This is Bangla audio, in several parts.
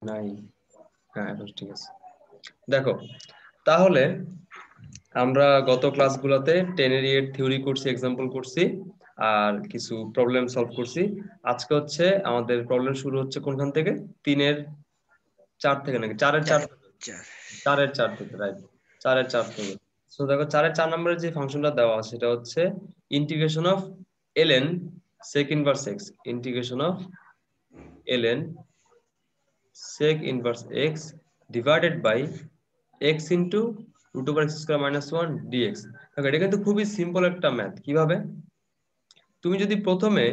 নাই। হ্যাঁ এখন ঠিক আছে। দেখো তাহলে আমরা গত ক্লাসগুলোতে 10 এর এর থিওরি করছি, এক্সাম্পল করছি, আর কিছু প্রবলেম সলভ করছি। আজকে হচ্ছে আমাদের প্রবলেম শুরু হচ্ছে কোনখান থেকে? 3 এর 4 থেকে নাকি 4 এর 4 থেকে? 4 এর 4 থেকে, রাইট। 4 এর 4 থেকে। সো দেখো 4 এর 4 নম্বরের যে ফাংশনটা দেওয়া আছে সেটা হচ্ছে integration of ln sec inverse x, integration of ln sec inverse x divided by x into root over x square minus 1 dx। দেখো এটা কিন্তু খুবই সিম্পল একটা ম্যাথ। কিভাবে? তুমি যদি প্রথমে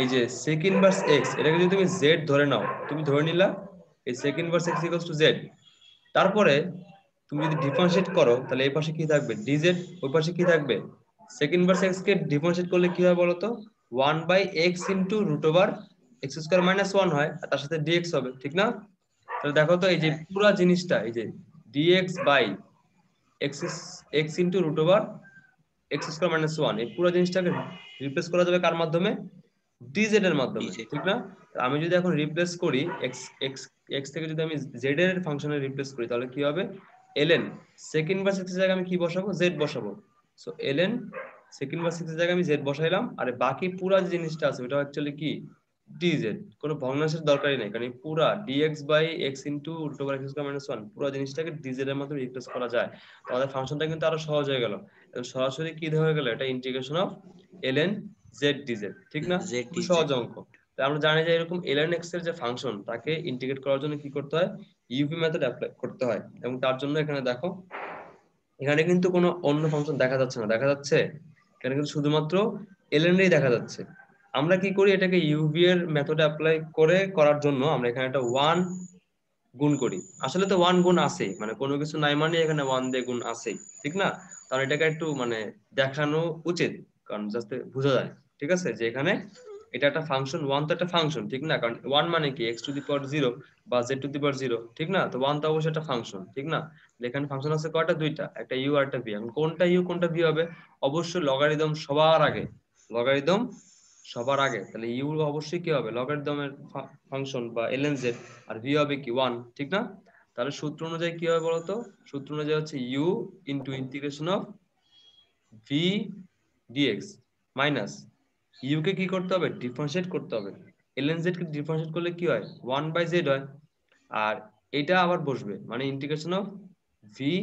এই যে sec ইনভার্স x এটাকে যদি তুমি z ধরে নাও, তুমি ধরে নিলা এই sec inverse x equals to z, তারপরে তুমি যদি ডিফারেন্সিয়েট করো তাহলে এই পাশে কি থাকবে? dz, ওই পাশে কি থাকবে? sec ইনভার্স x কে ডিফারেন্সিয়েট করলে কি হয় বলো তো? 1 by x into root over x square minus 1 হয়, আর তার সাথে dx হবে, ঠিক না? তাহলে দেখো তো এই যে পুরো জিনিসটা, এই যে dx by x x into root over x square minus 1, এই পুরো জিনিসটাকে রিপ্লেস করা যাবে কার মাধ্যমে? dz এর মাধ্যমে, ঠিক না? আমি যদি এখন রিপ্লেস করি x x x থেকে যদি আমি z এর ফাংশনে রিপ্লেস করি তাহলে কি হবে? ln sec ইনভার্স x এর জায়গায় আমি কি বসাবো? z বসাবো। So ln sec inverse x এর জায়গায় আমি z বসাইলাম, আর বাকি পুরো যে জিনিসটা আছে ওটা অ্যাকচুয়ালি কি? dz। কোনো ভগ্নাংশের দরকারই নাই, কারণ এই পুরা dx by x into root over x square minus 1 পুরো জিনিসটাকে dz এর মাধ্যমে রিপ্লেস করা যায়। আমাদের ফাংশনটা কিন্তু আরো সহজ হয়ে গেল। সরাসরি কি হয়ে গেল? এটা integration of ln z dz, ঠিক না? খুব সহজ অঙ্ক। আমরা জানি যে এরকম ln x এর যে ফাংশন তাকে ইন্টিগ্রেট করার জন্য কি করতে হয়? ইউভি মেথড অ্যাপ্লাই করতে হয়। এবং তার জন্য এখানে দেখো এখানে কিন্তু কোনো অন্য ফাংশন দেখা যাচ্ছে না, দেখা যাচ্ছে এখানে কিন্তু শুধুমাত্র ln এরই দেখা যাচ্ছে। আমরা কি করি? এটাকে ইউভি এর মেথড অ্যাপ্লাই করে করার জন্য আমরা এখানে একটা 1 গুণ করি। আসলে তো 1 গুণ আছে, মানে কোনো কিছু নাই মানে এখানে 1 দিয়ে গুণ আছেই, ঠিক না? তাহলে এটাকে একটু মানে দেখানো উচিত, কারণ জাস্ট বোঝা যায়, ঠিক আছে, যে এখানে এটা একটা ফাংশন, 1 তো একটা ফাংশন, ঠিক না? কারণ 1 মানে কি x টু দি পাওয়ার 0 বা z টু দি পাওয়ার 0, ঠিক না? তো 1 তো অবশ্যই একটা ফাংশন, ঠিক না? এখানে ফাংশন আছে কয়টা? দুইটা, একটা ইউ আর একটা ভি। এখন কোনটা ইউ কোনটা ভি হবে? অবশ্যই লগারিদম সবার আগে, লগারিদম সবার আগে। তাহলে ইউ অবশ্যই কি হবে? লগারিদমের ফাংশন বা ln z, আর ভি হবে কি 1, ঠিক না? তাহলে সূত্র অনুযায়ী কি হবে বলতো? সূত্র অনুযায়ী হচ্ছে U into integration of V dx minus U কে কি করতে হবে? ডিফারেন্সিয়েট করতে হবে। ln z কে ডিফারেন্সিয়েট করলে কি হয়? 1 বাই z হয়। আর এটা আবার বসবে মানে ইন্টিগ্রেশন অফ ভি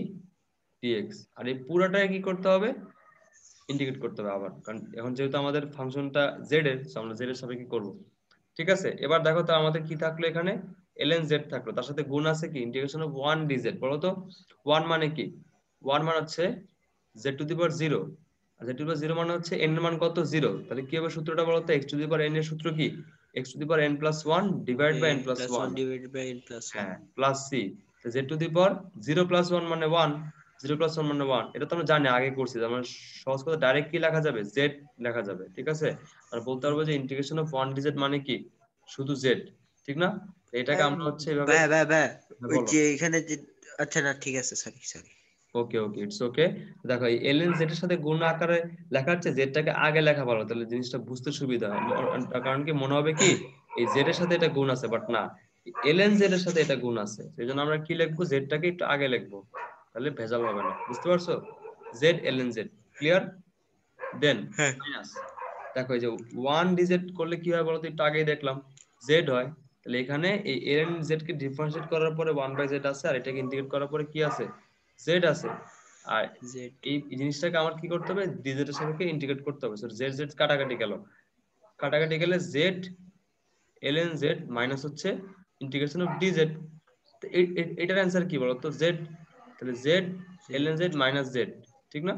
ডিএক্স, আর এই পুরোটাকে কি করতে হবে? ইন্টিগ্রেট করতে হবে আবার, কারণ এখন যেহেতু আমাদের ফাংশনটা জেড এর, আমরা জেড এর সাপেক্ষে করব, ঠিক আছে? এবার দেখো তো আমাদের কি থাকলো এখানে? ln z থাকলো, তার সাথে গুণ আছে কি? Integration of 1 dz। বলো তো 1 মানে কি? 1 মানে হচ্ছে z টু দি পাওয়ার 0, আর z টু দি পাওয়ার 0 মানে হচ্ছে n এর মান কত? 0। তাহলে কি হবে সূত্রটা বলো তো? x to the power n এর সূত্র কি? x to the power n plus 1 divide by n plus 1, হ্যাঁ, plus C. z to the power 0 plus 1 মানে 1, 0 প্লাস 1 মানে 1। এটা তো আমরা জানি, আগে করছি। আমরা সহজ করে ডাইরেক্ট কি লেখা যাবে? z লেখা যাবে, ঠিক আছে? আর বলতে পারবো যে ইন্টিগ্রেশন অফ 1 dz মানে কি? শুধু z, ঠিক না? এটাকে আমরা হচ্ছে এভাবে ভাই ভাই ভাই, ওই বলো। যে এখানে যে, আচ্ছা না ঠিক আছে, sorry sorry. Okay okay, it's okay. দেখো এই ln z এর সাথে গুণ আকারে লেখা হচ্ছে, জেডটাকে আগে লেখা ভালো, তাহলে জিনিসটা বুঝতে সুবিধা হয়। কারণ কি মনে হবে কি এই জেড এর সাথে এটা গুণ আছে, বাট না, ln z এর সাথে এটা গুণ আছে, সেই জন্য আমরা কি লিখবো? জেডটাকে একটু আগে লিখবো, তাহলে ভেজাল হবে না। বুঝতে পারছো? Z ln z, clear? Then হ্যাঁ, মাইনাস, দেখো এই যে 1 ডিজিট করলে কি হয় বলতো? একটু আগেই দেখলাম জেড হয়। তাহলে এখানে এই ln z কে ডিফারেন্সিয়েট করার পরে 1 বাই জেড আছে, আর এটাকে ইন্টিগ্রেট করার পরে কি আছে? জেড আছে। আর জেড। এই জিনিসটাকে আমার কি করতে হবে? ডিজিট এর সাথে ইন্টিগ্রেট করতে হবে। জেড জেড কাটাকাটি গেল, কাটাকাটি গেলে জেড ln z মাইনাস হচ্ছে ইন্টিগ্রেশন অফ dz। তো এটার অ্যান্সার কি বলতো? জেড। তাহলে Z ln z minus Z, ঠিক না?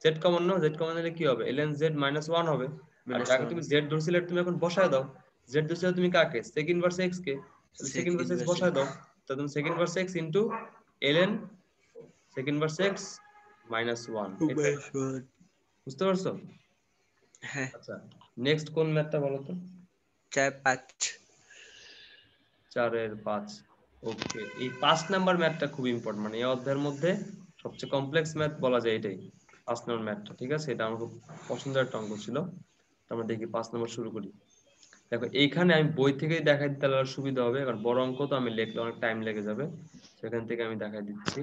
জেড কমন নাও, জেড কমন নিলে কি হবে? ln z মাইনাস 1 হবে। আর মাইনাস যাকে ওয়ান। তুমি জেড ধরছিলে তুমি এখন বসায় দাও। জেড ধরছিলে তুমি কাকে? sec ইনভার্স x কে। তাহলে sec sec inverse x inverse বসায় দাও। তো তুমি sec inverse x into ln sec inverse x minus 1, এটা মাইনাস ওয়ান। বুঝতে পারছো? হ্যাঁ। আচ্ছা, নেক্সট কোন ম্যাথটা বলো তো? 4 5। 4 এর 5। ওকে, এই 5 নাম্বার ম্যাথটা খুব ইম্পর্টেন্ট, মানে এই অধ্যায়ের মধ্যে সবচেয়ে কমপ্লেক্স ম্যাথ বলা যায় এটাই, 5 নাম্বার ম্যাথটা, ঠিক আছে? এটা আমার খুব পছন্দের একটা অঙ্ক ছিল। তো আমরা দেখি 5 নাম্বার শুরু করি। দেখো এইখানে আমি বই থেকেই দেখাই দিতে তাহলে সুবিধা হবে, কারণ বড় অঙ্ক তো আমি লিখলে অনেক টাইম লেগে যাবে, সেখান থেকে আমি দেখাই দিচ্ছি।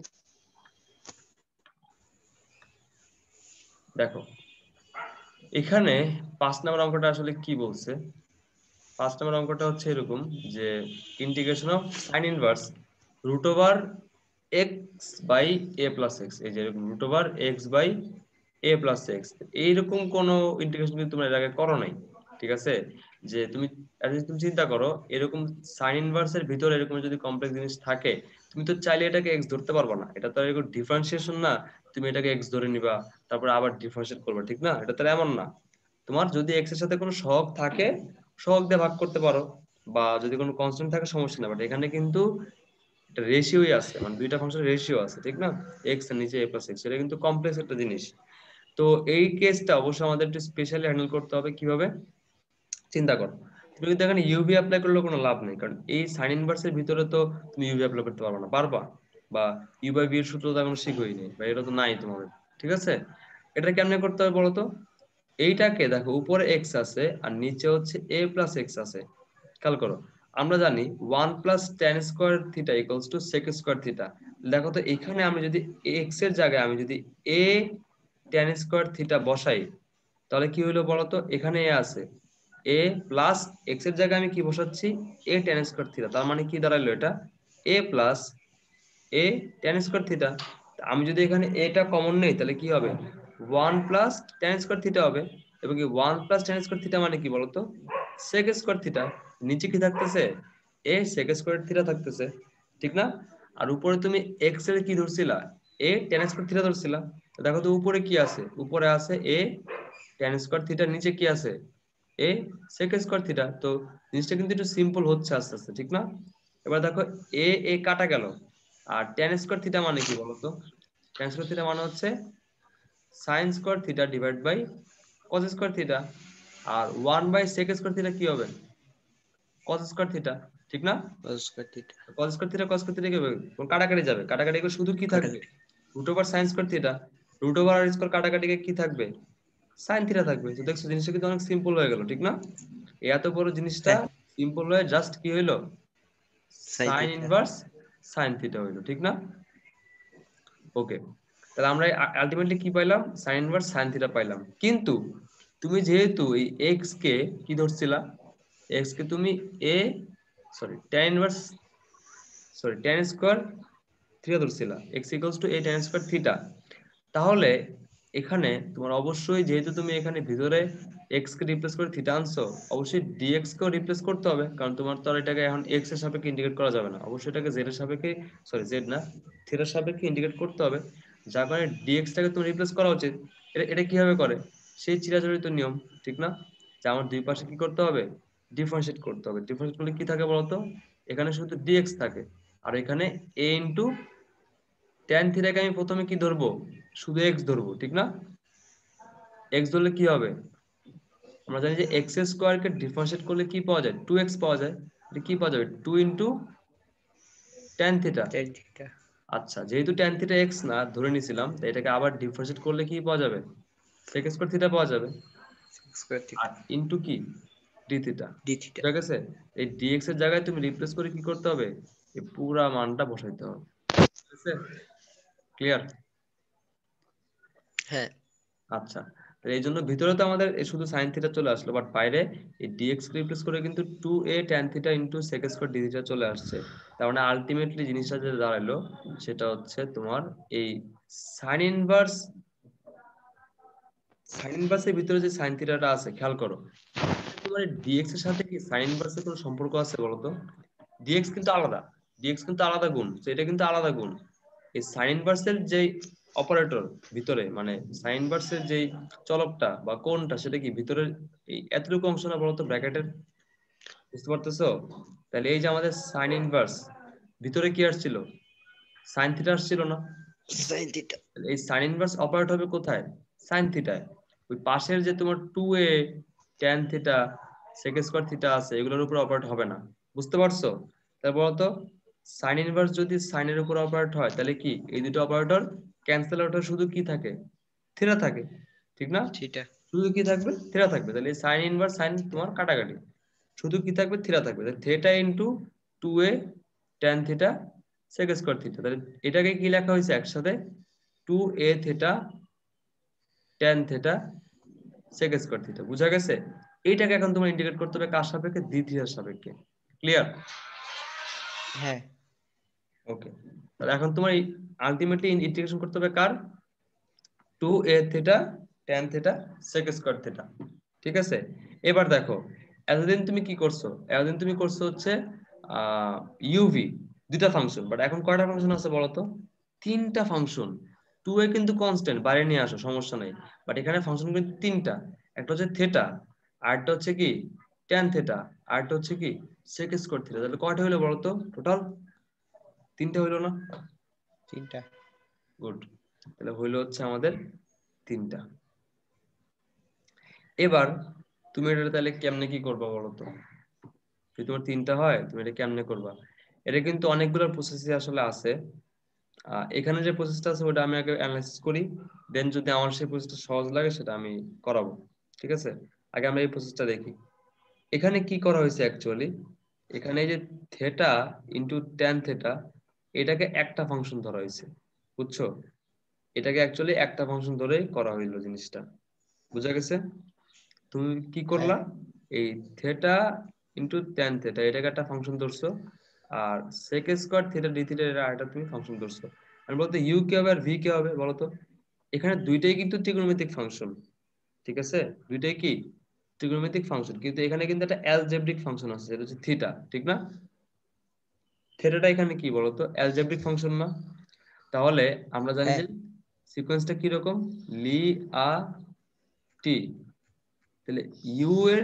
দেখো এখানে 5 নম্বর অঙ্কটা আসলে কি বলছে। 5 নম্বর অঙ্কটা হচ্ছে এরকম যে integration of sine inverse root over x by A plus X, এই যে এরকম root over x by A plus X, এইরকম কোনো ইন্টিগ্রেশন কিন্তু তোমরা এর আগে করো নাই, ঠিক আছে? যে তুমি তুমি চিন্তা করো এরকম সাইন ইনভার্স এর ভিতরে এরকম যদি কমপ্লেক্স জিনিস থাকে, তুমি তো চাইলে এটাকে এক্স ধরতে পারবে না, এটা তো এরকম ডিফারেন্সিয়েশন না, তুমি এটাকে এক্স ধরে নিবা তারপরে আবার ডিফারেন্সিয়েট করবে, ঠিক না? এটা তো এমন না। তোমার যদি এক্স এর সাথে কোনো সহগ থাকে সহগ দিয়ে ভাগ করতে পারো, বা যদি কোনো কনস্ট্যান্ট থাকে সমস্যা না, বাট এখানে কিন্তু একটা রেশিওই আছে, মানে দুইটা ফাংশনের রেশিও আছে, ঠিক না? এক্স এর নিচে এ প্লাস এক্স, এটা কিন্তু কমপ্লেক্স একটা জিনিস। তো এই কেসটা অবশ্যই আমাদের একটু স্পেশালি হ্যান্ডেল করতে হবে। কিভাবে চিন্তা করো, তুমি কিন্তু এখানে ইউভি অ্যাপ্লাই করলে কোনো লাভ নেই, কারণ এই সাইন ইনভার্স এর ভিতরে তো তুমি ইউভি অ্যাপ্লাই করতে পারবে না, পারবা? বা ইউ বাই বি এর সূত্র তো এখন শিখোই নেই, বা এটা তো নাই তোমাদের, ঠিক আছে? এটা কেমনে করতে হবে বলো তো। এইটাকে দেখো উপরে এক্স আছে আর নিচে হচ্ছে এ প্লাস এক্স আছে, খেয়াল করো। আমরা জানি 1 + tan² থিটা = sec² থিটা। দেখো তো এখানে আমি যদি এক্স এর জায়গায় আমি যদি এ tan² থিটা বসাই, তাহলে কি হইলো বলতো, এখানে এ আছে, এ প্লাস এক্স এর জায়গায় আমি কি বসাচ্ছি, এ tan² থিটা, তার মানে কি দাঁড়াইলো এটা, এ প্লাস এ tan² থিটা। আমি যদি এখানে এটা কমন নেই তাহলে কি হবে, 1 + tan² থিটা হবে। এবং কি 1 + tan² থিটা মানে কি বলতো, sec² থিটা। নিচে কি থাকতেছে, এ sec² থিটা থাকতেছে, ঠিক না? আর উপরে তুমি এক্স এর কি ধরছিলা, এ tan² থিটা ধরছিলা। দেখো তো উপরে কি আছে, উপরে আছে এ tan² থিটা, নিচে কি আছে, এ sec² থিটা। তো জিনিসটা কিন্তু একটু সিম্পল হচ্ছে আস্তে আস্তে, ঠিক না? এবার দেখো এ এ কাটা গেল, আর tan² থিটা মানে কি বলতো, tan² থিটা মানে হচ্ছে sin² theta divide by cos² theta. আর 1/sec² থিটা কি হবে, cos² থিটা, ঠিক না? cos² থিটা cos² থিটা কি হবে, কাটাকাটি যাবে, কাটাকাটি করে শুধু কি থাকবে, কাটাকাটি। Root over sin² theta. Root over R square কাটাকাটি কি থাকবে, সাইন থিটা থাকবে। তো দেখছো জিনিসটা কিন্তু অনেক সিম্পল হয়ে গেল, ঠিক না? এই এত বড় জিনিসটা হ্যাঁ, সিম্পল হয়ে জাস্ট কি হইলো, sine sine theta. Inverse sine theta হইলো, ঠিক না? ওকে, তাহলে আমরা আলটিমেটলি কি পাইলাম, সাইন ইনভার্স সাইন থিটা পাইলাম। কিন্তু তুমি যেহেতু এই এক্স কে কি ধরছিলা, এক্স কে তুমি a tan inverse tan² theta ধরছিলা, x = a tan² থিটা। তাহলে এখানে তোমার অবশ্যই যেহেতু তুমি এখানে ভিতরে এক্স কে রিপ্লেস করে থিটা আনছো, অবশ্যই ডিএক্স কেও রিপ্লেস করতে হবে, কারণ তোমার তো আর এটাকে এখন এক্স এর সাপেক্ষে ইন্টিগ্রেট করা যাবে না, অবশ্যই এটাকে জেড এর সাপেক্ষে, জেড না, থিটার সাপেক্ষে ইন্টিগ্রেট করতে হবে। যার কারণে ডিএক্স টাকে তুমি রিপ্লেস করা উচিত। এটা এটা কিভাবে করে, সেই চিরাচরিত নিয়ম, ঠিক না? যে আমার দুই পাশে কি করতে হবে, ডিফারেন্সিয়েট করতে হবে। ডিফারেন্সিয়েট করলে কি থাকে বলতো, এখানে শুধু ডিএক্স থাকে, আর এখানে এ ইন্টু ট্যান থিটাকে আমি প্রথমে কি ধরবো, শুধু এক্স ধরবো, ঠিক না? এক্স ধরলে কি হবে, আমরা জানি যে এক্স স্কোয়ার কে ডিফারেন্সিয়েট করলে কি পাওয়া যায়, 2x পাওয়া যায়। এটা কি পাওয়া যাবে, 2 × tan থিটা। tan থিটা আচ্ছা, যেহেতু ট্যান থিটা এক্স না ধরে নিছিলাম, তাই এটাকে আবার ডিফারেন্সিয়েট করলে কি পাওয়া যাবে, sec² থিটা পাওয়া যাবে। sec² আর থিটা ইনটু কি, ডি থিটা। D theta. ঠিক আছে, এই ডিএক্স এর জায়গায় তুমি রিপ্লেস করে কি করতে হবে, এই পুরা মানটা বসাইতে হবে, ঠিক আছে? ক্লিয়ার? হ্যাঁ, আচ্ছা, তাহলে এই জন্য ভিতরে তো আমাদের এই শুধু সাইন থিটা চলে আসলো, বাট বাইরে এই ডিএক্স রিপ্লেস করে কিন্তু 2a tan theta into sec² d theta চলে আসছে। তার মানে আলটিমেটলি জিনিসটা যেটা দাঁড়ালো সেটা হচ্ছে তোমার এই সাইন ইনভার্স, সাইন ইনভার্সের ভিতরে যে সাইন থিটাটা আছে খেয়াল করো, তোমার ডিএক্স এর সাথে কি সাইন ইনভার্সের কোনো সম্পর্ক আছে বলতো? ডিএক্স কিন্তু আলাদা, ডিএক্স কিন্তু আলাদা গুণ, তো এটা কিন্তু আলাদা গুণ। এই সাইন ইনভার্সের যে অপারেটর ভিতরে, মানে সাইন ইনভার্সের যে চলকটা বা কোণটা, সেটা কি ভিতরের এই এতটুকু অংশ না বলতো ব্র্যাকেটের, বুঝতে পারতেছো? তাহলে এই যে আমাদের সাইন ইনভার্স, ভিতরে কি আসছিল, সাইন থিটা আসছিল না? Sine theta. তাহলে এই সাইন ইনভার্স অপারেট হবে কোথায়, সাইন থিটায়। ওই পাশের যে তোমার 2a tan theta sec² theta আছে এগুলোর উপর অপারেট হবে না, বুঝতে পারছো? তাহলে বলতো সাইন ইনভার্স যদি সাইনের উপর অপারেট হয় তাহলে কি এই দুটো অপারেটর ক্যান্সেল আউট হয়ে শুধু কি থাকে, থিটা থাকে, ঠিক না? থিটা শুধু কি থাকবে, থিটা থাকবে। তাহলে সাইন ইনভার্স সাইন তোমার কাটাকাটি, শুধু কি থাকবে, থিটা থাকবে। Theta into 2a tan theta sec square theta. তাহলে এটাকে কি লেখা হয়েছে একসাথে, 2a theta tan theta sec square theta. বুঝা গেছে? এইটাকে এখন তোমার ইন্টিগ্রেট করতে হবে কার সাপেক্ষে, d থিটার সাপেক্ষে। ক্লিয়ার? হ্যাঁ ওকে, তাহলে এখন তোমার আলটিমেটলি ইন্টিগ্রেশন করতে হবে কার, 2a theta tan theta sec square theta. ঠিক আছে? এবার দেখো, এতদিন তুমি কি করছো, এতদিন তুমি করছো হচ্ছে ইউভি দুইটা ফাংশন, বাট এখন কয়টা ফাংশন আছে বলো তো, তিনটা ফাংশন। 2a কিন্তু কনস্ট্যান্ট, বাইরে নিয়ে আসো সমস্যা নাই, বাট এখানে ফাংশন কিন্তু তিনটা। একটা হচ্ছে থিটা, আরেকটা হচ্ছে কি tan থিটা, আরেকটা হচ্ছে কি sec স্কয়ার থিটা। তাহলে কয়টা হলো বলো তো টোটাল? তিনটা হইলো না? 3টা। গুড, তাহলে হইলো হচ্ছে আমাদের তিনটা। এবার তুমি এটা তাহলে কেমনে কি করবা বলো তো? যদি তোমার তিনটা হয় তুমি এটা কেমনে করবা? এটা কিন্তু অনেকগুলো প্রসেস আসলে আছে। এখানে যে প্রসেসটা আছে ওটা আমি আগে অ্যানালাইসিস করি, দেন যদি আমার সেই প্রসেসটা সহজ লাগে সেটা আমি করাবো। ঠিক আছে, আগে আমরা এই প্রসেসটা দেখি। এখানে কি করা হয়েছে অ্যাকচুয়ালি, এখানে এই যে থেটা ইন্টু ট্যান থেটা, এটাকে একটা ফাংশন ধরা হয়েছে। বুঝছো? এটাকে অ্যাকচুয়ালি একটা ফাংশন ধরে করা হইলো জিনিসটা। বুঝা গেছে? তুমি কি হ্যাঁ করলা, এই থেটা ইন্টু ট্যান থেটা এটাকে একটা ফাংশন ধরছো, আর sec square theta D theta এটা আরেকটা তুমি ফাংশন ধরছো। আমি বলতে ইউ কি হবে আর ভি কি হবে বলো তো? এখানে দুইটাই কিন্তু ট্রিগোনোমেট্রিক ফাংশন। ঠিক আছে, দুইটাই কি ট্রিগোনোমেট্রিক ফাংশন, কিন্তু এখানে কিন্তু একটা অ্যালজেব্রিক ফাংশন আছে যেটা হচ্ছে থিটা, ঠিক না? থিটাটা এখানে কি বলতো, অ্যালজেব্রিক ফাংশন না? তাহলে আমরা জানি হ্যাঁ যে সিকোয়েন্সটা কি রকম, লি আ টি। তাহলে ইউ এর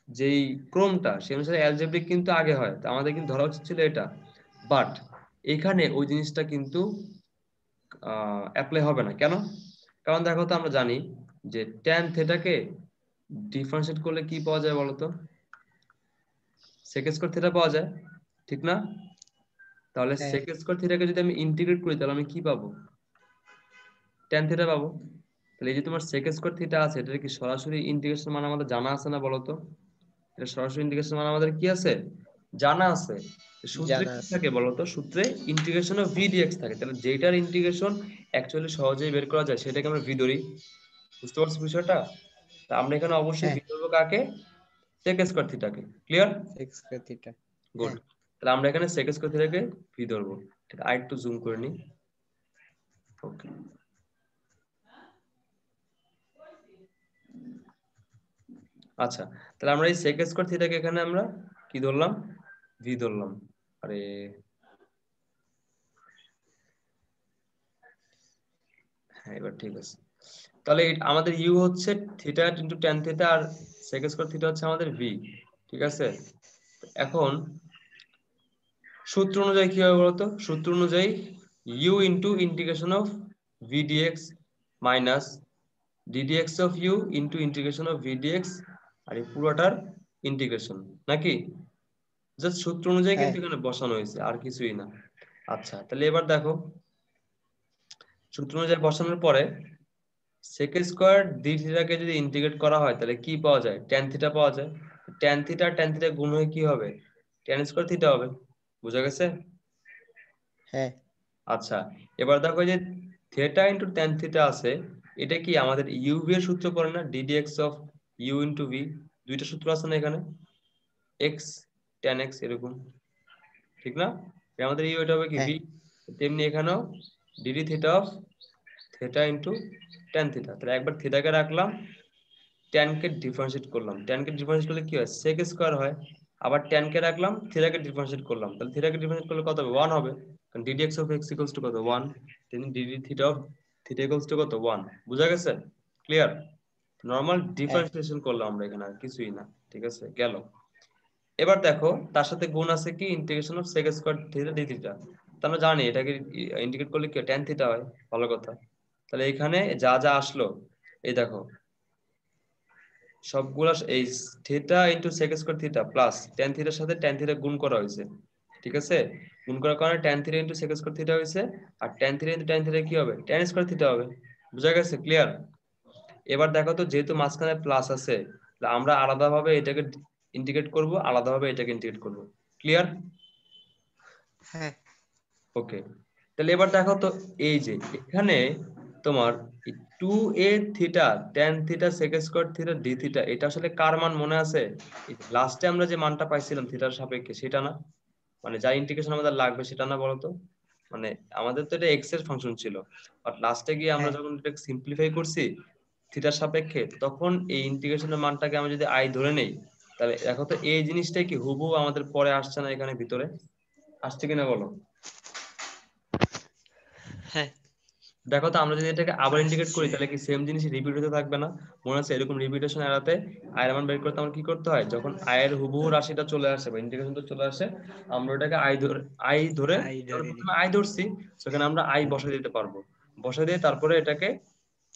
যেই ক্রমটা সেই অনুসারে অ্যালজেব্রিক কিন্তু আগে হয়, তো আমাদের কিন্তু ধরা উচিত ছিল এটা। বাট এখানে ওই জিনিসটা কিন্তু অ্যাপ্লাই হবে না। কেন? কারণ দেখো তো আমরা জানি যে ট্যান থেটাকে ডিফারেন্সিয়েট করলে কি পাওয়া যায় বলতো, সেক স্কয়ার থিটা পাওয়া যায়, ঠিক না? তাহলে হ্যাঁ সেক স্কয়ার থিটাকে যদি আমি ইন্টিগ্রেট করি তাহলে আমি কি পাবো, ট্যান থিটা পাবো। তাহলে এই যে তোমার সেক স্কয়ার থিটা আছে, এটা কি সরাসরি ইন্টিগ্রেশন মানে আমাদের জানা আছে না বলতো? এটা সরাসরি ইন্টিগ্রেশন মানে আমাদের কি আছে, জানা আছে। সূত্রে জানা কি আছে। থাকে বলতো, সূত্রে ইন্টিগ্রেশন অফ ভি ডিএক্স থাকে। তাহলে যেটার ইন্টিগ্রেশন অ্যাকচুয়ালি সহজেই বের করা যায় সেটাকে আমরা ভি ধরি। বুঝতে পারছো বিষয়টা? তা আমরা এখানে অবশ্যই হ্যাঁ ভি ধরবো কাকে, সেক স্কয়ার থিটাকে। ক্লিয়ার? 6 গুড, হ্যাঁ তাহলে আমরা এখানে সেক স্কয়ার থিটাকে ভি ধরবো। ঠিক, আর একটু জুম করে নিই। ওকে, আচ্ছা, তাহলে আমরা এই সেক স্কয়ার থিটাকে এখানে আমরা কি ধরলাম, ভি ধরলাম। আরে হ্যাঁ, এবার ঠিক আছে। তাহলে আমাদের ইউ হচ্ছে থিটা ইন্টু ট্যান থিটা, আর সেক স্কয়ার থিটা হচ্ছে আমাদের ভি। ঠিক আছে, এখন সূত্র অনুযায়ী কি হবে বলতো, সূত্র অনুযায়ী u into integration of V dx minus ddx of u into integration of V dx, আর এই পুরোটার ইন্টিগ্রেশন, নাকি? জাস্ট সূত্র অনুযায়ী হ্যাঁ কিন্তু এখানে বসানো হয়েছে, আর কিছুই না। আচ্ছা, তাহলে এবার দেখো, সূত্র অনুযায়ী বসানোর পরে sec স্কয়ার ডি থিটাকে যদি ইন্টিগ্রেট করা হয় তাহলে কি পাওয়া যায়, tan থিটা পাওয়া যায়। tan থিটা গুণ হয়ে কি হবে, tan স্কয়ার থিটা হবে। বুঝা গেছে? হ্যাঁ আচ্ছা, এবার দেখো যে থিটা ইনটু tan থিটা আছে, এটা কি আমাদের ইউভি এর সূত্র পড়ে না, ddx of U into V. দুইটা সূত্র আছে না এখানে, x tan x এরকম, ঠিক না? এটা আমাদের ইউ, এটা হবে কি হ্যাঁ ভি। তেমনি এখানেও dd theta of theta into tan theta. তাহলে একবার থিটাকে রাখলাম, tan কে ডিফারেন্সিয়েট করলাম, tan কে ডিফারেন্সিয়েট করলে কি হয়, sec স্কয়ার হয়। আবার tan কে রাখলাম, থিটা কে ডিফারেন্সিয়েট করলাম, তাহলে থিটা কে ডিফারেন্সিয়েট করলে কত হবে, 1 হবে। কারণ ddx of x equals to কত, 1। দেন dd theta of theta equals to কত, 1। বুঝা গেছে? ক্লিয়ার? নরমাল হ্যাঁ ডিফারেন্সিয়েশন করলাম আমরা এখানে, আর কিছুই না। ঠিক আছে, গেল। এবার দেখো তার সাথে গুণ আছে কি, integration of sec square theta d theta. তো আমরা জানি এটাকে ইন্টিগ্রেট করলে কি হয়, tan থিটা হয়। ভালো কথা। তাহলে এখানে যা যা আসলো, এই দেখো সবগুলা এই theta into sec square theta plus tan থিটার সাথে tan থিটা গুণ করা হয়েছে। ঠিক আছে, গুণ করার কারণে tan theta into sec square theta হয়েছে, আর tan theta into tan theta কি হবে, tan স্কয়ার থিটা হবে। বুঝা গেছে? ক্লিয়ার? এবার দেখো তো, যেহেতু মাঝখানে প্লাস আছে তাহলে আমরা আলাদাভাবে এটাকে ইন্টিগ্রেট করব, আলাদাভাবে এটাকে ইন্টিগ্রেট করব। ক্লিয়ার? হ্যাঁ ওকে, তাহলে এবার দেখো তো, এই যে এখানে তোমার 2a theta tan theta sec square theta d theta, এটা আসলে কার মান মনে আছে? লাস্টে আমরা যে মানটা পাইছিলাম থিটার সাপেক্ষে, সেটা না? মানে যা ইন্টিগ্রেশন আমাদের লাগবে সেটা না, বলতো? মানে আমাদের তো এটা এক্স এর ফাংশন ছিল, বাট লাস্টে গিয়ে আমরা হ্যাঁ যখন এটাকে সিম্পলিফাই করছি থিটার সাপেক্ষে, তখন এই ইন্টিগ্রেশনের মানটাকে আমি যদি আই ধরে নেই, তাহলে দেখো তো এই জিনিসটাই কি হুবহু আমাদের পরে আসছে না এখানে ভিতরে? আসছে কিনা বলো? হ্যাঁ দেখো তো, আমরা যদি এটাকে আবার ইন্টিগ্রেট করি আসছে। তাহলে কি সেম জিনিস রিপিট হতে থাকবে না? মনে আছে এরকম রিপিটেশন এড়াতে আয়ের মান বের করতে আমরা কি করতে হয়, যখন আয়ের হুবহু রাশিটা চলে আসে বা ইন্টিগ্রেশনটা চলে আসে, আমরা ওটাকে আই ধরে আই আমরা ধরে প্রথমে নিই। আই ধরছি, সেখানে আমরা আই বসাই দিতে পারবো। বসাই দিয়ে তারপরে এটাকে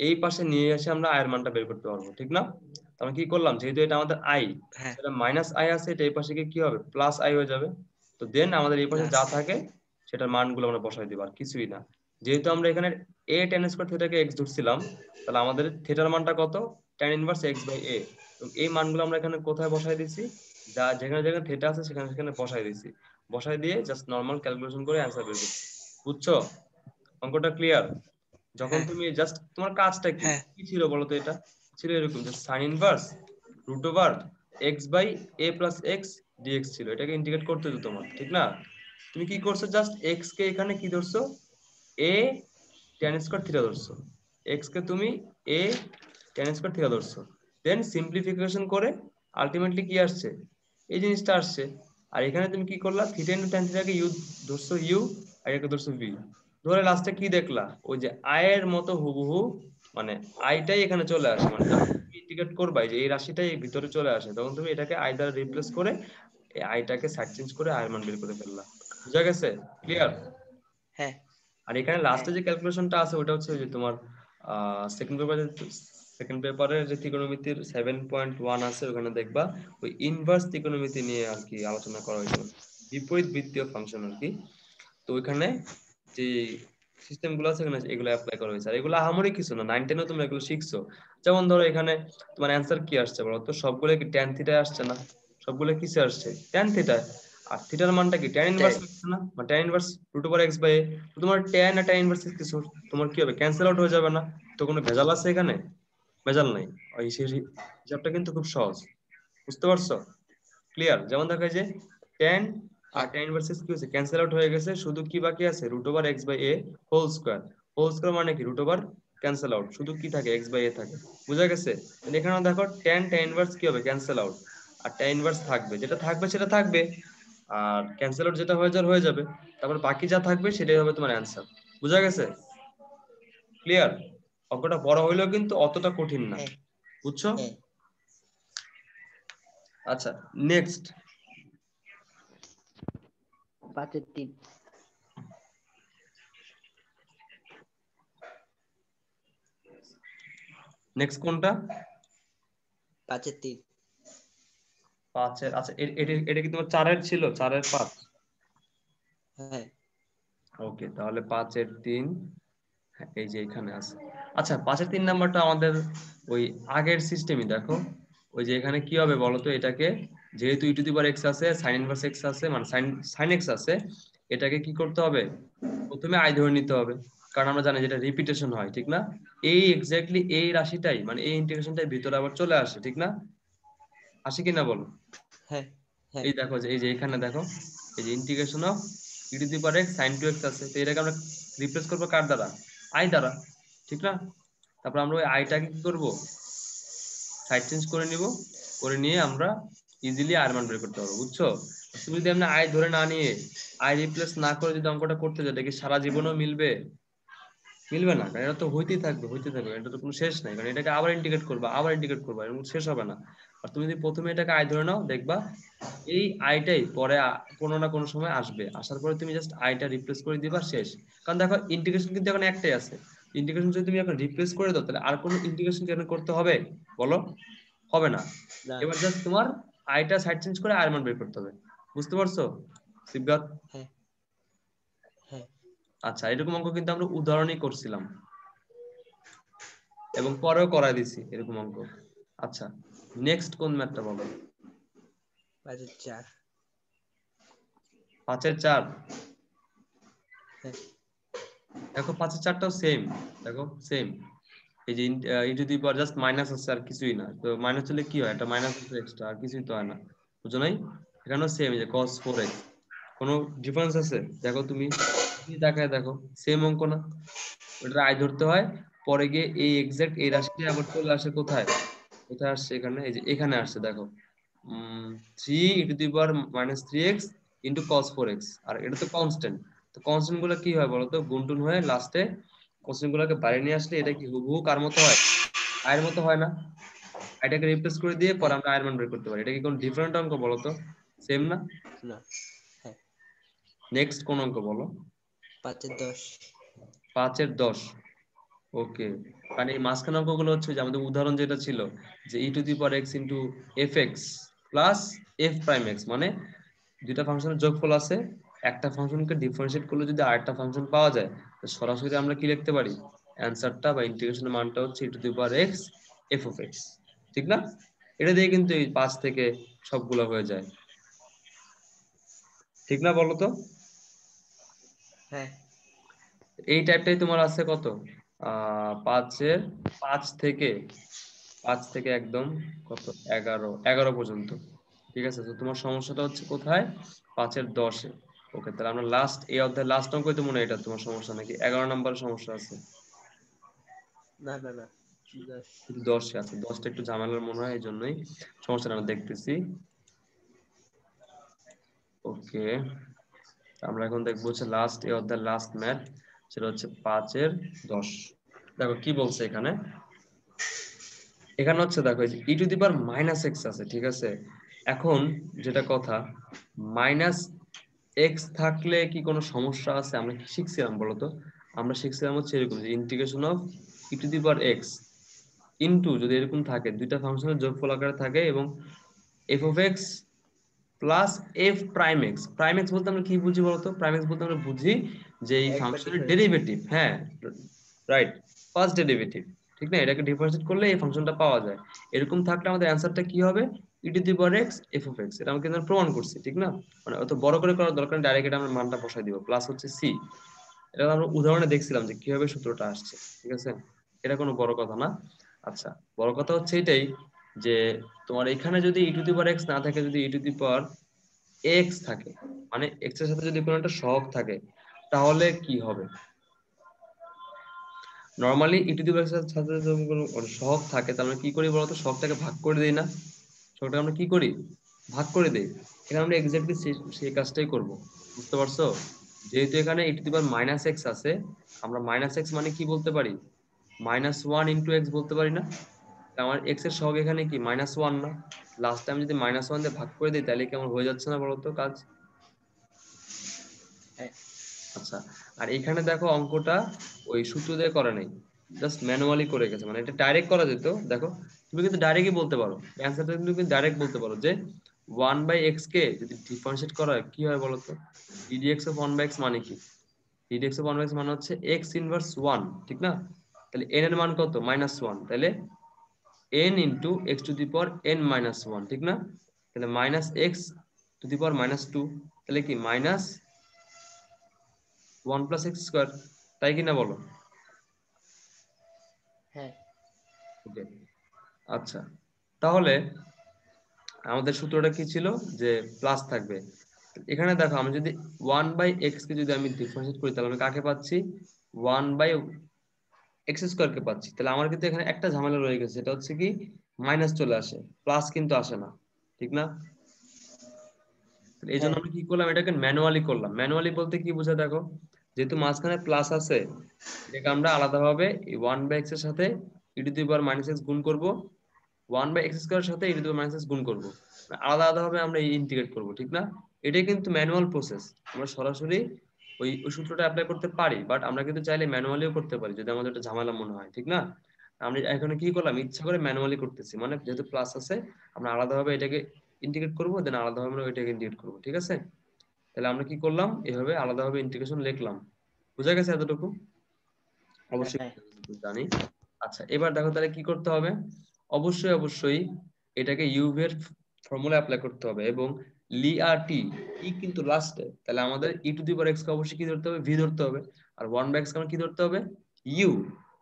এই পাশে নিয়ে এসে আমরা আয়ের মানটা বের করতে পারবো, ঠিক না? তো আমরা কি করলাম, যেহেতু এটা আমাদের আই, হ্যাঁ সেটা মাইনাস আই আছে, এটা এই পাশে গিয়ে কি হবে, প্লাস আই হয়ে যাবে। তো দেন আমাদের এই পাশে প্লাস। যা থাকে সেটার মানগুলো আমরা বসাই দিব, আর কিছুই না। যেহেতু আমরা এখানে a tan স্কয়ার থিটাকে x ধরছিলাম, তাহলে আমাদের থিটার মানটা কত, tan inverse x by a। এই মানগুলো আমরা এখানে কোথায় বসাই দিছি, যা যেখানে যেখানে থিটা আছে সেখানে সেখানে বসাই দিছি। বসাই দিয়ে জাস্ট নরমাল ক্যালকুলেশন করে অ্যান্সার বের করছি। বুঝছো? অঙ্কটা ক্লিয়ার? যখন হ্যাঁ তুমি জাস্ট তোমার কাজটা কি হ্যাঁ কি ছিল বলো তো? এটা ছিল এরকম, যে sine inverse root over x by A plus X DX ছিল, এটাকে ইন্টিগ্রেট করতে হতো তোমার, ঠিক না? তুমি কি করছো, জাস্ট এক্স কে এখানে কি ধরছো, এ tan স্কয়ার থিটা ধরছো। এক্স কে তুমি এ tan স্কয়ার থিটা ধরছো। দেন সিম্পলিফিকেশন করে আলটিমেটলি কি আসছে, এই জিনিসটা আসছে। আর এখানে তুমি কি করলা, থিটা ইনটু tan থিটাকে ইউ ধরছো, ইউ, আর এটাকে ধরছো ভি। ধরে লাস্টে কি দেখলা, ওই যে আয়ের মতো হুবহু, মানে আইটাই এখানে চলে আসে, মানে যখন তুমি ইন্টিগ্রেট করবা এই যে এই রাশিটাই ভিতরে চলে আসে, তখন তুমি এটাকে আই দ্বারা রিপ্লেস করে এই আইটাকে সাইড চেঞ্জ করে আয়ের মান বের করে ফেললা। বুঝা গেছে? ক্লিয়ার? হ্যাঁ আর এখানে হ্যাঁ লাস্টে যে ক্যালকুলেশনটা আছে ওটা হচ্ছে যে তোমার সেকেন্ড পেপারের যে ত্রিকোণমিতির 7.1 আছে, ওখানে দেখবা ওই ইনভার্স ত্রিকোণমিতি নিয়ে আর কি আলোচনা করা হয়েছে, বিপরীত বৃত্তীয় ফাংশন আর কি। তো ওইখানে যে সিস্টেম গুলো আছে এখানে এগুলো অ্যাপ্লাই করা হয়েছে, আর এগুলো আহামরি কিছু না, 9-10 তুমি এগুলো শিখছো। যেমন ধরো এখানে তোমার অ্যান্সার কি আসছে বলো তো, সবগুলো কি ট্যান থিটায় আসছে না? সবগুলো কিসে আসছে, ট্যান থিটায়। আর থিটার মানটা কি ট্যান ইনভার্স তাই। আসছে না, মানে tan inverse root over x by a. তোমার ট্যান আর ট্যান ইনভার্স কিছু তোমার কি হবে, ক্যান্সেল আউট হয়ে যাবে না? তো কোনো ভেজাল আছে এখানে? ভেজাল নাই। ওই হিসাবটা কিন্তু খুব সহজ। বুঝতে পারছো? ক্লিয়ার? যেমন দেখা যায় যে tan আর হ্যাঁ tan ইনভার্সেস কি হয়েছে, ক্যান্সেল আউট হয়ে গেছে, শুধু কি বাকি আছে, root over x by A whole square. Whole square মানে কি, রুট ওভার ক্যান্সেল আউট, শুধু কি থাকে, এক্স বাই এ থাকে। বুঝা গেছে? তাহলে এখানে দেখো tan ইনভার্স কি হবে, ক্যান্সেল আউট। আর tan ইনভার্স থাকবে, যেটা থাকবে সেটা থাকবে, আর ক্যান্সেল আউট যেটা হয়ে যাবে। তারপর বাকি যা থাকবে সেটাই হবে তোমার অ্যান্সার। বুঝা গেছে? ক্লিয়ার? অঙ্কটা বড় হইলেও কিন্তু অতটা কঠিন না। হ্যাঁ বুঝছো? হ্যাঁ। আচ্ছা, নেক্সট। 5-3। নেক্সট কোনটা? 5-3। পাঁচের, আচ্ছা এটা কি তোমার চারের ছিল, চারের পাঁচ? হ্যাঁ ওকে, তাহলে 5-3, হ্যাঁ, এই যে এখানে আছে। আচ্ছা, 5-3 নাম্বারটা আমাদের ওই আগের সিস্টেমই দেখো। ওই যে এখানে কি হবে বলতো, এটাকে যেহেতু ই টু দি পাওয়ার এক্স আছে, সাইন ইনভার্স এক্স আছে, মানে সাইন সাইন এক্স আছে, এটাকে কি করতে হবে, প্রথমে আই ধরে নিতে হবে। কারণ আমরা জানি যেটা রিপিটেশন হয়, ঠিক না? এই এক্স্যাক্টলি এই রাশিটাই, মানে এই ইন্টিগ্রেশনটাই ভিতরে আবার চলে আসে, ঠিক না? আসে কিনা বলো? হ্যাঁ হ্যাঁ এই দেখো যে এই যে এখানে দেখো, এই যে integration of E to the power x sin 2x আছে, তো এটাকে আমরা রিপ্লেস করবো কার দ্বারা, আই দ্বারা, ঠিক না? তারপর আমরা ওই আইটাকে কি করব, সাইড চেঞ্জ করে নিব, করে নিয়ে আমরা ইজিলি আর মান বের করতে পারবো। বুঝছো? তুমি যদি এমনি আই ধরে না নিয়ে আই রিপ্লেস না করে যদি অঙ্কটা করতে যাও, এটা কি সারা জীবনও মিলবে? মিলবে না, কারণ এটা তো হইতেই থাকবে হইতেই থাকবে, এটা তো কোনো শেষ নাই, কারণ এটাকে আবার ইন্টিগ্রেট করবা আবার ইন্টিগ্রেট করবা, এর শেষ হবে না। আর তুমি যদি প্রথমে এটাকে আই ধরে নাও, দেখবা এই আইটাই পরে কোনো না কোনো সময় আসবে, আসার পরে তুমি জাস্ট আইটা রিপ্লেস করে দিবা, শেষ। কারণ দেখো ইন্টিগ্রেশন কিন্তু এখন একটাই আছে, ইন্টিগ্রেশন যদি তুমি এখন রিপ্লেস করে দাও, তাহলে আর কোনো ইন্টিগ্রেশন কেন করতে হবে বলো? হবে না। না। এবার জাস্ট তোমার আইটা সাইড চেঞ্জ করে আর মান বের করতে হবে। বুঝতে পারছো শিবগাত? হ্যাঁ হ্যাঁ আচ্ছা, এরকম অঙ্ক কিন্তু আমরা উদাহরণই করছিলাম এবং পরেও করাই দিছি এরকম অঙ্ক। আচ্ছা, নেক্সট কোন ম্যাথটা বলো? 5/4। 5/4। হ্যাঁ দেখো 5/4টাও সেম, দেখো সেম। এই যে e to the power just minus আছে আর কিছুই না, তো মাইনাস হলে কি হয়, এটা মাইনাস আছে এক্সট্রা, আর কিছুই তো হয় না, বুঝো নাই? এখানেও সেম, যে cos 4x, কোনো ডিফারেন্স আছে? দেখো তুমি তাকায় দেখো, সেম অঙ্ক না? ওটা আয় ধরতে হয়, পরে গিয়ে এই এক্সাক্ট এই রাশিটা আবার চলে আসে কোথায়, কোথায় আসছে এখানে, এই যে এখানে আসছে দেখো, 3 e⁻³ ইন্টু cos 4x, আর এটা তো কনস্ট্যান্ট। তো কনস্ট্যান্ট গুলো কি হয় বলতো, গুণটুন হয়ে লাস্টে কনস্ট্যান্ট গুলোকে বাইরে নিয়ে আসলে এটা কি হুবহু কার মতো হয়, আয়ের মতো হয় না? এটাকে রিপ্লেস করে দিয়ে পরে হ্যাঁ আমরা আয়ের মান বের করতে পারি। এটা কি কোনো ডিফারেন্ট অঙ্ক বলো তো? সেম না? না। হ্যাঁ নেক্সট কোন অঙ্ক বলো? 5/10। 5/10। ওকে, মানে এই মাঝখানে অঙ্কগুলো হচ্ছে যে আমাদের উদাহরণ যেটা ছিল, যে e⁻x into F x plus F prime x, মানে দুইটা ফাংশনের যোগফল আছে, একটা ফাংশনকে ডিফারেন্সিয়েট করলে যদি আরেকটা ফাংশন পাওয়া যায়, তো সরাসরি আমরা কি লিখতে পারি, অ্যান্সারটা বা ইন্টিগ্রেশনের মানটা হচ্ছে e⁻x এফ অফ এক্স, ঠিক না? এটা দিয়ে কিন্তু এই 5 থেকে সবগুলো হয়ে যায়, ঠিক না বলো তো? হ্যাঁ এই টাইপটাই তোমার আছে কত, 5-এর 5 থেকে 5 থেকে একদম কত, 11 পর্যন্ত, ঠিক আছে? তো তোমার সমস্যাটা হচ্ছে কোথায়, 5/10-এ। ওকে, তাহলে আমরা লাস্ট এই অধ্যায় লাস্ট অঙ্কই তো মনে হয় এটা তোমার সমস্যা, নাকি 11 নম্বরের সমস্যা আছে? না না না 10। শুধু 10-এ আছে, 10টা একটু ঝামেলার মনে হয়, এই জন্যই সমস্যাটা আমরা দেখতেছি। ওকে, আমরা এখন দেখবো হচ্ছে লাস্ট এই অধ্যায়ের লাস্ট ম্যাথ, সেটা হচ্ছে 5/10। দেখো কি বলছে এখানে, এখানে হচ্ছে দেখো e⁻⁻x আছে, ঠিক আছে? এখন যেটা কথা, মাইনাস এক্স থাকলে কি কোনো সমস্যা আছে? আমরা কি শিখছিলাম বলতো? আমরা শিখছিলাম হচ্ছে এরকম, যে ইন্টিগ্রেশন অফ e⁻x ইনটু, যদি এরকম থাকে দুইটা ফাংশনের যোগফল আকারে থাকে, এবং F of x plus F prime x. Prime x বলতে আমরা কি বুঝি বলতো? প্রাইম এক্স বলতে আমরা বুঝি যে এই একবার ফাংশনের ডিফারেন্স। ডেরিভেটিভ, হ্যাঁ রাইট, ফার্স্ট ডেরিভেটিভ, ঠিক না? এটাকে ডিফারেন্সিয়েট করলে এই ফাংশনটা পাওয়া যায়। এরকম থাকলে আমাদের অ্যান্সারটা কি হবে, e⁻x এফ অফ এক্স। এটা আমরা কিন্তু প্রমাণ করছি, ঠিক না? মানে অত বড় করে করার দরকার নেই, ডাইরেক্ট এটা আমরা মানটা বসাই দিব, প্লাস হচ্ছে সি। এটা আমরা উদাহরণে দেখছিলাম যে কিভাবে সূত্রটা আসছে, ঠিক আছে? এটা কোনো বড় কথা না। আচ্ছা, বড় কথা হচ্ছে এটাই, যে তোমার এখানে যদি e⁻x না থাকে, যদি e⁻x থাকে, মানে x এর সাথে যদি কোনো একটা সহগ থাকে, তাহলে কি হবে? নরমালি e⁻x এর সাথে যদি কোনো সহগ থাকে, তাহলে আমরা কি করি বলতো, সহগটাকে ভাগ করে দেই না? সহগটাকে আমরা কি করি, ভাগ করে দেই। এখানে আমরা এক্স্যাক্টলি সেই কাজটাই করব, বুঝতে পারছো? যেহেতু এখানে e⁻x আছে, আমরা মাইনাস এক্স মানে কি বলতে পারি, -1 ইন্টু এক্স বলতে পারি না? আমার এক্স এর সহগ এখানে কি -1 না? লাস্ট টাইম যদি -1 দিয়ে ভাগ করে দিই, তাহলে কি আমার হয়ে যাচ্ছে না বলতো কাজ? হ্যাঁ আচ্ছা, আর এখানে দেখো অঙ্কটা ওই সূত্র দিয়ে করে নাই, জাস্ট ম্যানুয়ালি করে গেছে, মানে এটা ডাইরেক্ট করা যেত। দেখো তুমি কিন্তু ডাইরেক্টই বলতে পারো, অ্যান্সারটা কিন্তু ডাইরেক্ট বলতে পারো, যে 1/x কে যদি ডিফারেন্সিয়েট করা হয় কি হয় বলতো, ddx অফ 1/x মানে কি, ddx অফ 1/x মানে হচ্ছে x ইনভার্স 1, ঠিক না? তাহলে n এর মান কত, -1, তাহলে n into x two the power n-1, ঠিক না? তাহলে -x⁻², তাহলে কি -1+x², তাই কিনা বলো? হ্যাঁ ওকে, আচ্ছা, তাহলে আমাদের সূত্রটা কি ছিল, যে প্লাস থাকবে। এখানে দেখো আমি যদি 1/x কে যদি আমি ডিফারেন্সিয়েট করি, তাহলে আমি কাকে পাচ্ছি, 1/x² কে পাচ্ছি। তাহলে আমার কিন্তু এখানে একটা ঝামেলা রয়ে গেছে, সেটা হচ্ছে কি, মাইনাস চলে আসে, প্লাস কিন্তু আসে না, ঠিক না? এই জন্য হ্যাঁ আমি কি করলাম, এটাকে ম্যানুয়ালি করলাম। ম্যানুয়ালি বলতে কি বোঝায় দেখো, যেহেতু মাঝখানে প্লাস আছে, এটাকে আমরা আলাদাভাবে 1/x এর সাথে e⁻x গুণ করব, 1/x² এর সাথে e⁻x গুণ করব, আলাদা আলাদা ভাবে আমরা ইন্টিগ্রেট করব, ঠিক না? এটাই কিন্তু ম্যানুয়াল প্রসেস। আমরা সরাসরি ওই সূত্রটা অ্যাপ্লাই করতে পারি, বাট আমরা কিন্তু চাইলে ম্যানুয়ালিও করতে পারি, যদি আমাদের একটা ঝামেলা মনে হয়, ঠিক না? আমরা এখানে কি করলাম, ইচ্ছা করে ম্যানুয়ালি করতেছি, মানে যেহেতু প্লাস আছে, আমরা আলাদাভাবে এটাকে ইন্টিগ্রেট করবো, দেন আলাদাভাবে আমরা ওইটাকে ইন্টিগ্রেট করবো, ঠিক আছে? তাহলে আমরা কি করলাম, এভাবে আলাদাভাবে ইন্টিগ্রেশন লিখলাম। বুঝা গেছে এতটুকু? অবশ্যই হ্যাঁ জানি। আচ্ছা, এবার দেখো তাহলে কি করতে হবে, অবশ্যই অবশ্যই এটাকে ইউভি এর ফর্মুলা অ্যাপ্লাই করতে হবে, এবং লি আর টি ই কিন্তু লাস্টে, তাহলে আমাদের ই টু দি পাওয়ার এক্স কে অবশ্যই কি ধরতে হবে, ভি ধরতে হবে। আর 1/x কে কি ধরতে হবে, ইউ।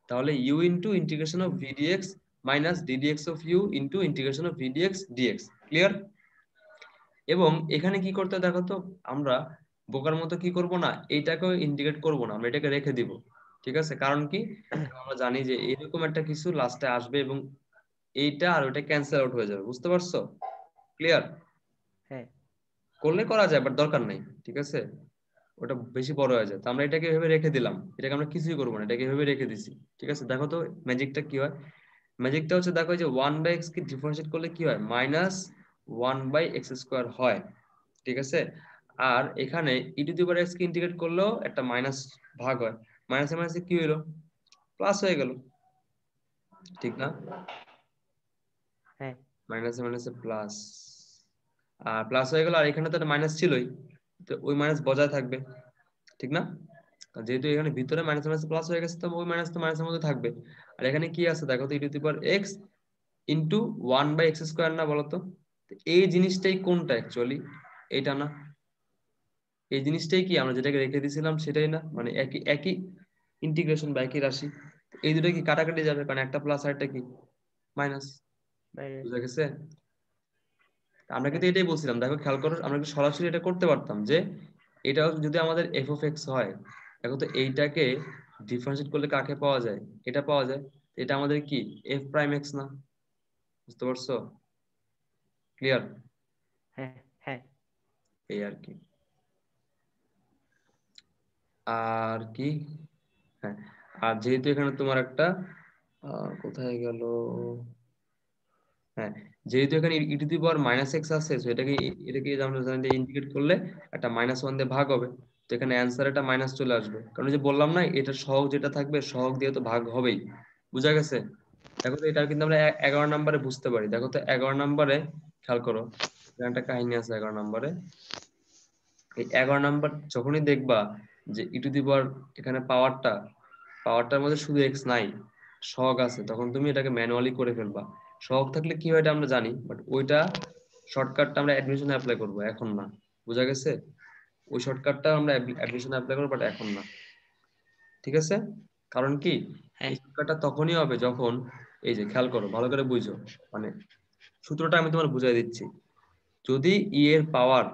তাহলে U into integration of V dx minus ddx of U into integration of V DX DX. Clear? এবং এখানে কি করতে দেখো তো, আমরা বোকার মতো কি করব না, এইটাকেও ইন্টিগ্রেট করব না, আমরা এটাকে রেখে দিব। ঠিক আছে? কারণ কি, আমরা জানি যে এরকম একটা কিছু লাস্টে আসবে এবং এইটা আর ওইটা ক্যান্সেল আউট হয়ে যাবে। বুঝতে পারছো? ক্লিয়ার? হ্যাঁ করলে করা যায়, বাট দরকার নাই। ঠিক আছে? ওটা বেশি বড় হয়ে যায়, তো আমরা এটাকে এভাবে রেখে দিলাম, এটাকে আমরা কিছুই করবো না, এটাকে এভাবে রেখে দিছি। ঠিক আছে? দেখো তো ম্যাজিকটা কি হয়। ম্যাজিকটা হচ্ছে, দেখো যে 1/x কে ডিফারেন্সিয়েট করলে কি হয়, -1/x² হয়। ঠিক আছে? আর এখানে e to the power x কে ইন্টিগ্রেট করলেও একটা মাইনাস ভাগ হয়, মাইনাসে মাইনাসে কি হইলো, প্লাস হয়ে গেল। ঠিক না? হ্যাঁ মাইনাসে মাইনাসে প্লাস, আর প্লাস হয়ে গেল, আর এখানে তো একটা মাইনাস ছিলই, তো ওই মাইনাস বজায় থাকবে। ঠিক না? আর যেহেতু এখানে ভিতরে মাইনাস মাইনাস প্লাস হয়ে গেছে, তো ওই মাইনাস তো মাইনাসের মধ্যে থাকবে। আর এখানে কি আছে দেখো তো, e to the power x into 1/x², না বলতো? তো এই জিনিসটাই কোনটা অ্যাকচুয়ালি, এইটা না? এই জিনিসটাই কি আমরা যেটাকে রেখে দিয়েছিলাম সেটাই না, মানে একই একই ইন্টিগ্রেশন বা একই রাশি। এই দুটো কি কাটাকাটি যাবে, কারণ একটা প্লাস আর একটা কি মাইনাস। মাইনাস। বুঝা গেছে? আমরা হ্যাঁ কিন্তু এটাই বলছিলাম, দেখো খেয়াল করো, আমরা কিন্তু সরাসরি এটা করতে পারতাম যে এটাও যদি আমাদের এফ অফ এক্স হয়, দেখো তো এইটাকে ডিফারেন্সিয়েট করলে কাকে পাওয়া যায়, এটা পাওয়া যায়। এটা আমাদের কি এফ প্রাইম এক্স না? বুঝতে পারছো? ক্লিয়ার? হ্যাঁ হ্যাঁ এই আর কি। আর কি, হ্যাঁ, আর যেহেতু এখানে তোমার একটা কোথায় গেল, হ্যাঁ, যেহেতু এখানে e to the power -x আছে, তো এটাকে এটাকে আমরা জানি যে ইন্টিগ্রেট করলে একটা -1 দিয়ে ভাগ হবে, তো এখানে অ্যান্সার একটা মাইনাস চলে আসবে, কারণ ওই যে বললাম না, এটা সহগ যেটা থাকবে সহগ দিয়ে তো ভাগ হবেই। বুঝা গেছে? দেখো তো এটা কিন্তু আমরা 11 নম্বরে বুঝতে পারি। দেখো তো 11 নম্বরে খেয়াল করো, এখানে একটা কাহিনী আছে 11 নম্বরে। এই 11 নম্বর যখনই দেখবা যে ই টু দি পাওয়ার এখানে পাওয়ারটার মধ্যে শুধু এক্স নাই, সহগ আছে, তখন তুমি এটাকে ম্যানুয়ালি করে ফেলবা। সহগ থাকলে কি হয় এটা আমরা জানি, বাট ওইটা শর্টকাটটা আমরা অ্যাডমিশনে অ্যাপ্লাই করবো, এখন না। বুঝা গেছে? ওই শর্টকাটটা আমরা অ্যাডমিশনে অ্যাপ্লাই করবো, বাট এখন না। ঠিক আছে? কারণ কি, এই হ্যাঁ শর্টকাটটা তখনই হবে যখন, এই যে খেয়াল করো ভালো করে বুঝো, মানে সূত্রটা আমি তোমার বুঝাই দিচ্ছি। যদি ই এর পাওয়ার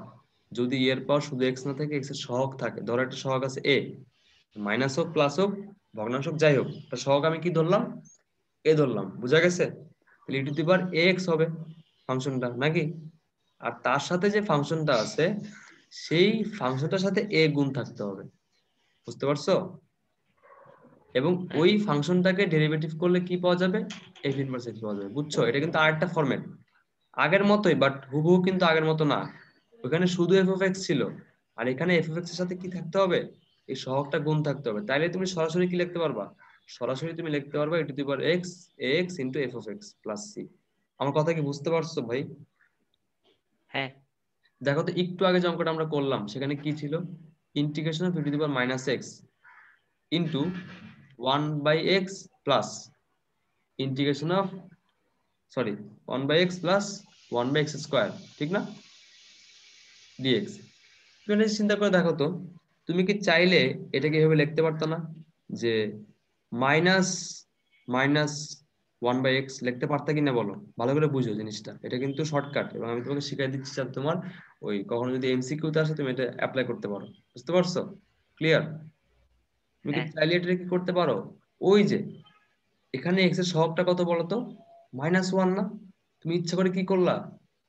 যদি ই এর পাওয়ার শুধু এক্স না থাকে, এক্স এর সহগ থাকে, ধরো একটা সহগ আছে এ, মাইনাস হোক প্লাস হোক ভগ্নাংশ হোক যাই হোক, একটা সহগ আমি কি ধরলাম, এ ধরলাম। বুঝা গেছে? তাহলে ই to the power A x হবে ফাংশনটা নাকি, আর তার সাথে যে ফাংশনটা আছে সেই ফাংশনটার সাথে এ গুণ থাকতে হবে। বুঝতে পারছো? এবং হ্যাঁ ওই ফাংশনটাকে ডেরিভেটিভ করলে কি পাওয়া যাবে, এফ ইনভার্স এক্স পাওয়া যাবে। বুঝছো? এটা কিন্তু আরেকটা ফরম্যাট, আগের মতোই, বাট হুবহু কিন্তু আগের মতো না। ওখানে শুধু এফ অফ এক্স ছিল, আর এখানে এফ অফ এক্স এর সাথে কি থাকতে হবে, এই সহগটা গুণ থাকতে হবে। তাইলে তুমি সরাসরি কি লিখতে পারবা, সরাসরি তুমি লিখতে পারবা e to the power x x into f of x plus c. আমার কথা কি বুঝতে পারছো ভাই? হ্যাঁ দেখো তো একটু আগে যে অঙ্কটা আমরা করলাম সেখানে কি ছিল, integration of E to the power -x into 1/x plus integration of, sorry, 1/x plus 1/x², ঠিক না, ডিএক্স। তুমি একটা চিন্তা করে দেখো তো, তুমি কি চাইলে এটাকে এভাবে লিখতে পারতো না, যে মাইনাস মাইনাস 1/x লিখতে পারতা কিনা বলো? ভালো করে বুঝো জিনিসটা, এটা কিন্তু শর্টকাট, এবং আমি তোমাকে শিখিয়ে দিচ্ছি যাতে তোমার ওই কখনো যদি এমসিকিউ তে আসে তুমি এটা অ্যাপ্লাই করতে পারো। বুঝতে পারছো? ক্লিয়ার? তুমি কি হ্যাঁ চাইলে এটা কি করতে পারো, ওই যে এখানে এক্স এর সহগটা কত বলো তো, -1 না? তুমি ইচ্ছা করে কি করলা,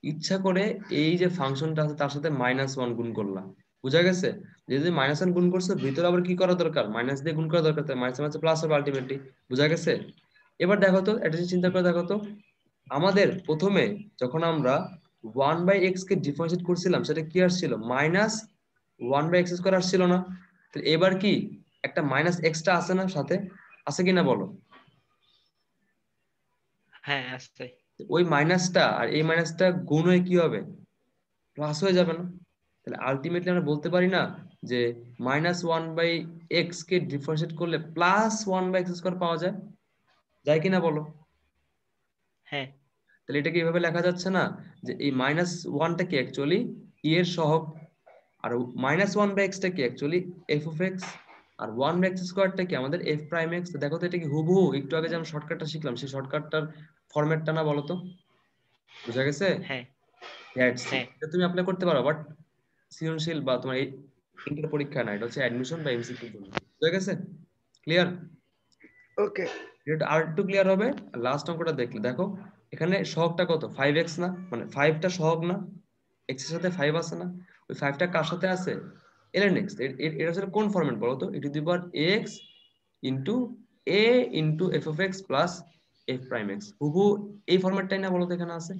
ইচ্ছা করে এই যে ফাংশনটা আছে তার সাথে -1 গুণ করলা। বুঝা গেছে? যদি -1 গুণ করছো, ভিতরে আবার কি করা দরকার, মাইনাস দিয়ে গুণ করা দরকার, তাই মাইনাস মাইনাস প্লাস হবে আলটিমেটলি। বুঝা গেছে? এবার দেখো তো, এটা যদি চিন্তা করে দেখো তো, আমাদের প্রথমে যখন আমরা 1/x কে ডিফারেন্সিয়েট করছিলাম সেটা কি আসছিল, -1/x² আসছিল না? তাহলে এবার কি একটা মাইনাস এক্সট্রা আছে না সাথে, আছে কিনা বলো? হ্যাঁ আছে। ওই মাইনাসটা আর এই মাইনাসটা গুণ হয়ে কি হবে, প্লাস হয়ে যাবে না? তাহলে আলটিমেটলি আমরা বলতে পারি না যে -1/x কে ডিফারেন্সিয়েট করলে +1/x² পাওয়া যায়, যায় কিনা বলো? হ্যাঁ তাহলে এটাকে এইভাবে লেখা যাচ্ছে না যে এই মাইনাস ওয়ানটা কি অ্যাকচুয়ালি ই এর সহগ, আর মাইনাস ওয়ান বাই এক্সটা কি অ্যাকচুয়ালি এফ অফ এক্স, আর ওয়ান বাই এক্স স্কোয়ারটা কি আমাদের এফ প্রাইম এক্স। দেখো তো এটা কি হুবহু একটু আগে যে আমরা শর্টকাটটা শিখলাম সেই শর্টকাটটার ফরম্যাটটা না, বলো তো? বুঝা গেছে? হ্যাঁ দ্যাটস ইট। হ্যাঁ এটা তুমি অ্যাপ্লাই করতে পারো, বাট সৃজনশীল বা তোমার এই ইন্টার পরীক্ষা না, এটা হচ্ছে অ্যাডমিশন বা এমসিকিউ জন্য। বুঝা গেছে? ক্লিয়ার? ওকে এটা আর একটু ক্লিয়ার হবে। লাস্ট অঙ্কটা দেখলে দেখো, এখানে সহগটা কত, 5x না, মানে 5টা সহগ না, x এর সাথে 5 আছে না, ওই 5টা কার সাথে আছে, ln x। এটা আসলে কোন ফরম্যাট বলো তো? e two the power ax into a into f of x plus f prime x। হুবহু এই ফরম্যাটটাই না বলো তো এখানে আছে?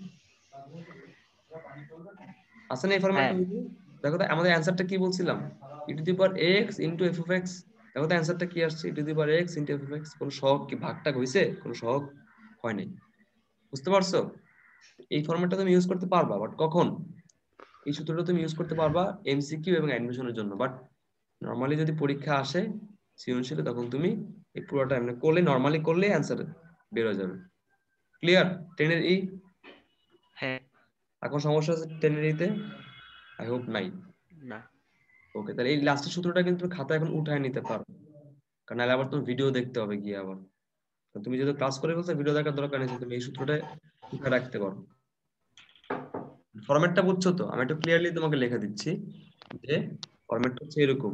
আছে না এই হ্যাঁ ফরম্যাটটা হুবহু? দেখো তো আমাদের অ্যানসারটা কি বলছিলাম, e two the power ax into f of x। দেখো তো অ্যানসারটা কি আসছে, e two the power x into f of x। কোন সহগ কি ভাগটা হইছে? কোন সহগ হয় নাই। বুঝতে পারছো? এই ফরম্যাটটা তুমি ইউজ করতে পারবা, বাট কখন? এই সূত্রটা তুমি ইউজ করতে পারবা এমসিকিউ এবং অ্যাডমিশনের জন্য, বাট নরমালি যদি পরীক্ষা আসে সৃজনশীলে, তখন তুমি এই পুরোটা এমনি করলে, নরমালি করলে অ্যান্সার বের হয়ে যাবে। ক্লিয়ার? 10 এর ই? হ্যাঁ এখন সমস্যা আছে 10 এর ই তে? আই হোপ নাই। না ওকে, তাহলে এই লাস্টের সূত্রটা কিন্তু তুমি খাতা এখন উঠায় নিতে পারো, কারণ নাহলে আবার তুমি ভিডিও দেখতে হবে গিয়ে আবার। তো তুমি যেহেতু ক্লাস করে বলছো, ভিডিও দেখার দরকার নেই, তুমি এই সূত্রটা উঠে রাখতে পারো। ফরম্যাটটা বুঝছো তো? আমি একটু ক্লিয়ারলি তোমাকে লিখে দিচ্ছি যে ফরম্যাটটা হচ্ছে এরকম: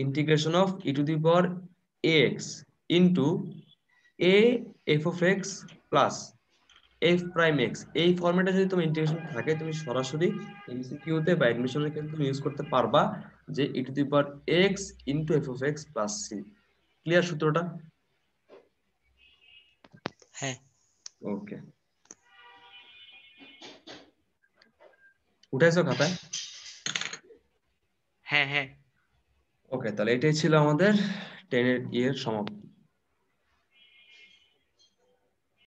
integration of E to the power x into A F of x plus F prime x. এই ফরম্যাটে যদি তোমার ইন্টিগ্রেশন থাকে, তুমি সরাসরি এমসিকিউ তে বা অ্যাডমিশনে কিন্তু তুমি ইউজ করতে পারবা যে e to the power x into f of x plus c. Clear সূত্রটা? হ্যাঁ ওকে, উঠাইছো খাতায়? হ্যাঁ হ্যাঁ ওকে, তাহলে এটাই ছিল আমাদের 10 এর সমাপ্তি।